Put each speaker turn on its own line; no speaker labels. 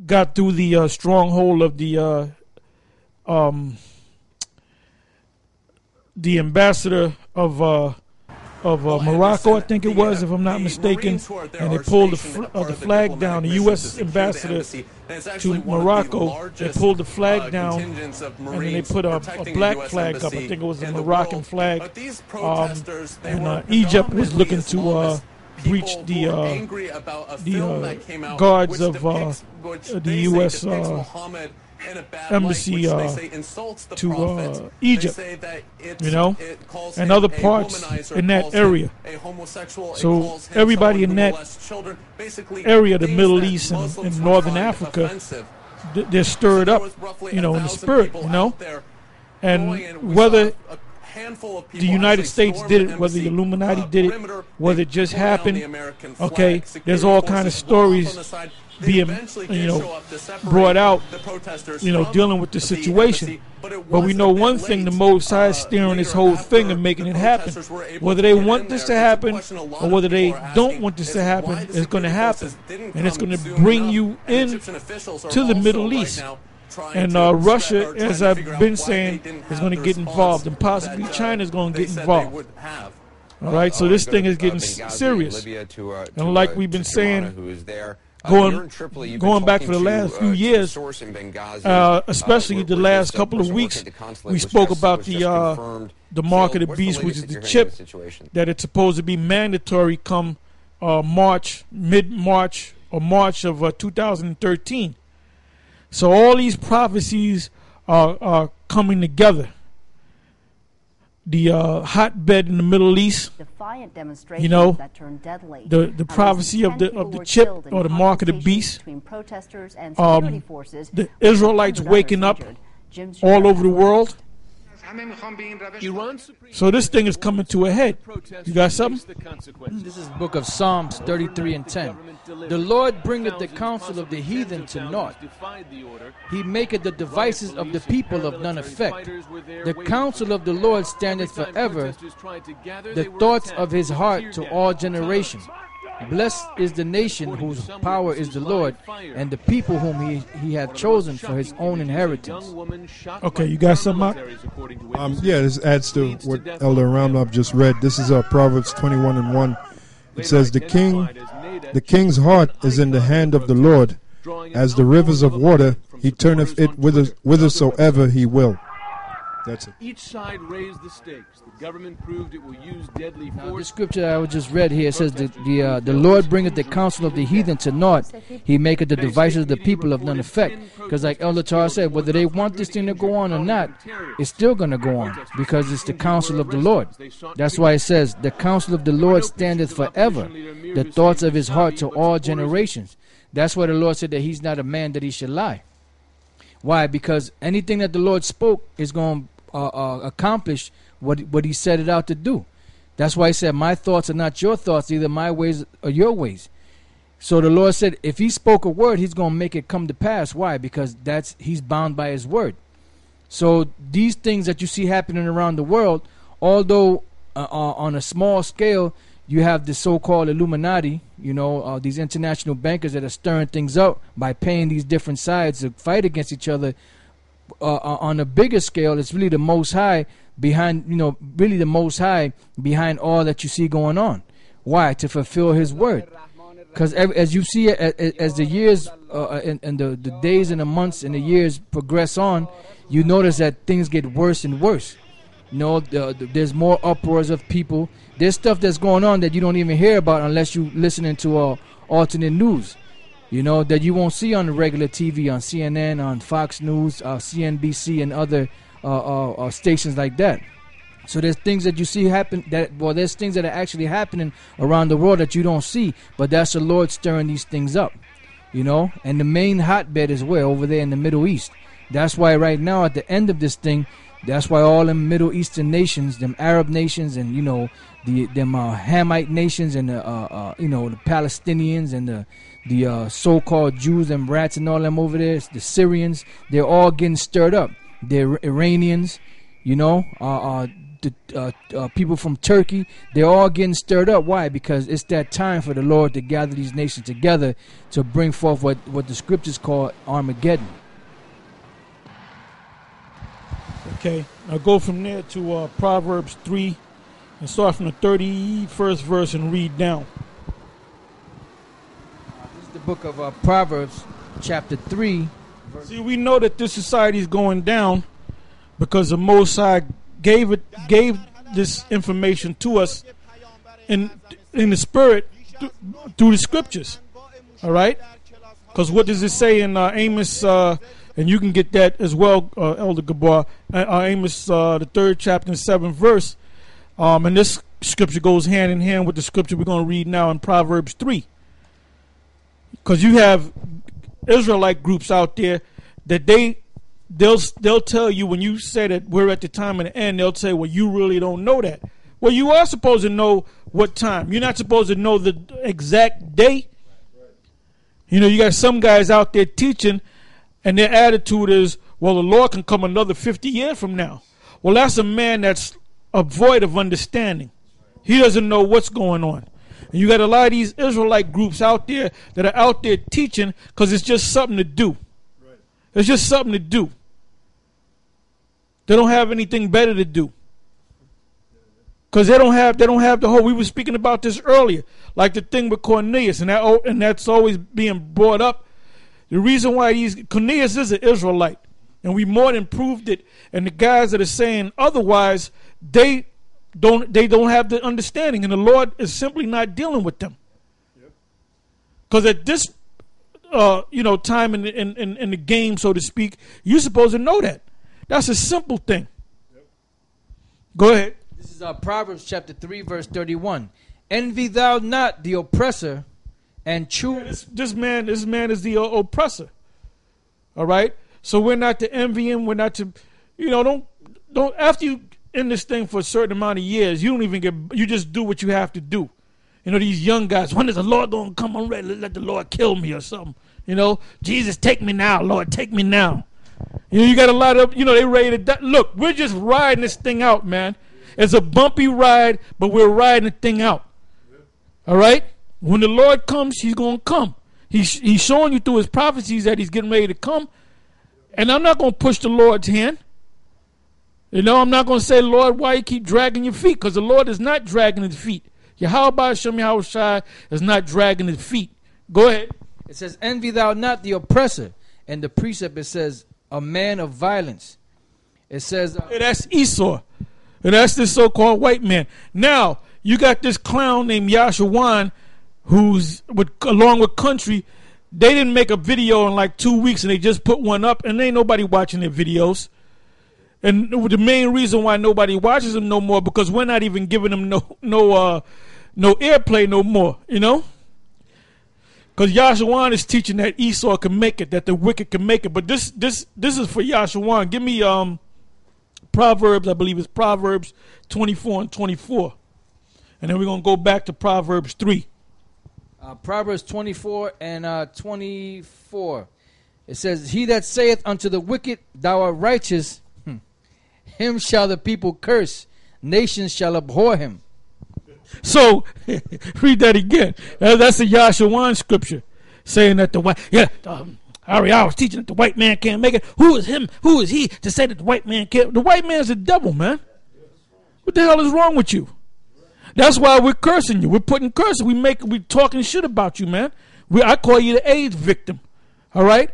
got through the stronghold of the ambassador of Morocco, I think it was, if I'm not mistaken, and they pulled the flag down. The U.S. ambassador to Morocco, they pulled the flag down, and then they put a black flag up. I think it was a Moroccan flag. And Egypt was looking to breach the guards of the U.S. embassy to Egypt, and other parts in that area. So everybody in that area, the Middle East and Northern Africa, they're stirred up, in the spirit, and whether the United States did it, whether the Illuminati did it, whether it just happened, okay, there's all kind of stories being, brought out, dealing with the situation. But we know one thing: the Most High is steering this whole thing and making it happen. Whether they want this to happen or whether they don't want this to happen, it's going to happen, and it's going to bring you in to the Middle East. And Russia, as I've been saying, is going to get involved, and possibly China is going to get involved. All right, so this thing is getting serious, and like we've been saying, going back for the last few years, especially the last couple of weeks, we spoke about the mark of the beast, which is the chip, that it's supposed to be mandatory come mid-March or March of 2013. So all these prophecies are coming together. The hotbed in the Middle East,
defiant demonstrations that turned deadly.
The prophecy of the chip or the mark of the beast.
Between protesters and security forces.
The Israelites waking up all over the world. So this thing is coming to a head. You got something?
This is the book of Psalms 33 and 10. The Lord bringeth the counsel of the heathen to naught. He maketh the devices of the people of none effect. The counsel of the Lord standeth forever, the thoughts of his heart to all generations. Blessed is the nation whose power is the Lord, and the people whom he hath chosen for his own inheritance.
Okay, you got something?
Yeah, this adds to what Elder Ramlov just read. This is Proverbs 21 and 1. It says, the king's heart is in the hand of the Lord. As the rivers of water, he turneth it whithersoever he will. That's it.
Each side raised the stakes. The government proved it will use deadly force.
Now, the scripture I just read here says the Lord bringeth the counsel of the heathen to naught. He maketh the devices of the people of none effect. Because like Elder Tar said, whether they want this thing to go on or not, it's still going to go on because it's the counsel of the Lord. That's why it says, the counsel of the Lord standeth forever, the thoughts of his heart to all generations. That's why the Lord said that he's not a man that he should lie. Why? Because anything that the Lord spoke is going to accomplish what he set it out to do. That's why he said, my thoughts are not your thoughts, either my ways or your ways. So the Lord said, if he spoke a word, he's going to make it come to pass. Why? Because he's bound by his word. So these things that you see happening around the world, although on a small scale, you have the so-called Illuminati, these international bankers that are stirring things up by paying these different sides to fight against each other. On a bigger scale, it's really the Most High behind, the Most High behind all that you see going on. Why? To fulfill his word. Because as you see, as the years and the days and the months and the years progress on, you notice that things get worse and worse. There's more uproars of people. There's stuff that's going on that you don't even hear about unless you listening to alternate news. That you won't see on the regular TV, on CNN, on Fox News, CNBC, and other stations like that. So there's things that you see happen there's things that are actually happening around the world that you don't see, but that's the Lord stirring these things up, And the main hotbed is where? Over there in the Middle East. That's why right now at the end of this thing, that's why all them Middle Eastern nations, them Arab nations, and them Hamite nations, and the Palestinians and the so-called Jews and rats and all them over there, the Syrians, they're all getting stirred up. They're Iranians, people from Turkey. They're all getting stirred up. Why? Because it's that time for the Lord to gather these nations together to bring forth what the scriptures call Armageddon.
Okay, I'll go from there to Proverbs 3 and start from the 31st verse and read down.
This is the book of Proverbs, chapter 3.
See, we know that this society is going down because the Most High gave this information to us in the spirit through the scriptures. All right? Because what does it say in Amos, and you can get that as well, Elder Gabar, Amos, the 3rd chapter and 7th verse. And this scripture goes hand in hand with the scripture we're going to read now in Proverbs 3. Because you have Israelite groups out there that they'll tell you when you say that we're at the time of the end, they'll say, well, you really don't know that. Well, you are supposed to know what time. You're not supposed to know the exact day. You know, you got some guys out there teaching, and their attitude is, well, the Lord can come another 50 years from now. Well, that's a man that's void of understanding. He doesn't know what's going on. And you got a lot of these Israelite groups out there that are out there teaching because it's just something to do. Right. It's just something to do. They don't have anything better to do. Because they don't have the whole. We were speaking about this earlier, like the thing with Cornelius, and that's always being brought up. The reason why Cornelius is an Israelite, and we more than proved it. And the guys that are saying otherwise, they don't have the understanding, and the Lord is simply not dealing with them. Because at this time in the game, so to speak, you're supposed to know that. That's a simple thing. Go ahead.
This is Proverbs chapter 3, verse 31. Envy thou not the oppressor, and chew.
Yeah, this man is the oppressor. All right. So we're not to envy him. We're not to, don't after you in this thing for a certain amount of years, you don't even you just do what you have to do. These young guys, when is the Lord going to come? I'm ready to let the Lord kill me or something. Jesus, take me now, Lord, take me now. You got a lot of, they ready to die. Look, we're just riding this thing out, man. It's a bumpy ride, but we're riding the thing out. All right? When the Lord comes, he's going to come. He's showing you through his prophecies that he's getting ready to come. And I'm not going to push the Lord's hand. I'm not going to say, Lord, why you keep dragging your feet? Because the Lord is not dragging his feet. Yahweh Shem Yahushai is not dragging his feet. Go ahead.
It says, envy thou not the oppressor. And the precept, it says, a man of violence. It says...
that's Esau. And that's this so-called white man. Now, you got this clown named Yashawan, who's, along with Country, they didn't make a video in like 2 weeks, and they just put one up, and ain't nobody watching their videos. And the main reason why nobody watches them no more, because we're not even giving them no airplay no more, Because Yashawan is teaching that Esau can make it, that the wicked can make it. But this is for Yashawan. Give me Proverbs, I believe it's Proverbs 24 and 24. And then we're going to go back to Proverbs 3.
Proverbs 24 and 24. It says, he that saith unto the wicked, thou art righteous, him shall the people curse. Nations shall abhor him.
So, read that again. That's a Yashawan scripture saying that the white, I was teaching that the white man can't make it. Who is him? Who is he to say that the white man can't? The white man's a devil, man. What the hell is wrong with you? That's why we're cursing you. We're putting curses. We talking shit about you, man. I call you the AIDS victim. All right?